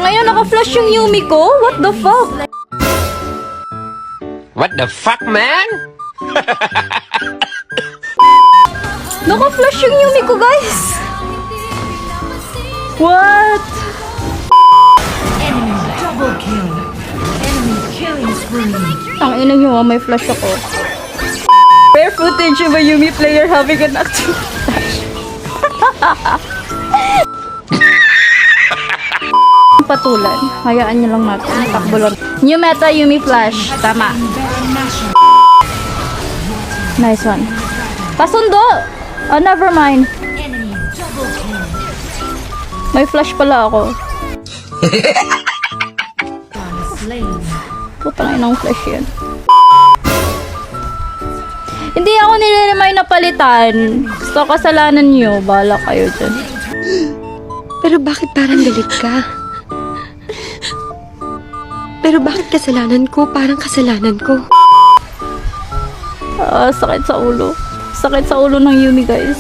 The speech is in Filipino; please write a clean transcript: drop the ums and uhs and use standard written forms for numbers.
Ngayon naka-flash yung Yumi ko? What the fuck? What the fuck, man? Naka-flash yung Yumi ko, guys! What? Enemy double kill. Enemy killing spree. Ang ina nyo, may flash ako. Rare footage of a Yumi player having an active flash. Patulan. Hayaan nyo lang natin. Takbo lang. New meta Yumi flash. Tama. Nice one. Pasundo! Oh, never mind. Enemy double kill. May flash pala ako. Slain. Putang inang flash yan. Hindi ako nililimay na palitan. Gusto kasalanan nyo. Bahala kayo dyan. Pero bakit parang galit ka? Pero bakit kasalanan ko? Parang kasalanan ko. Sakit sa ulo. Sakit sa ulo ng Yumi, guys.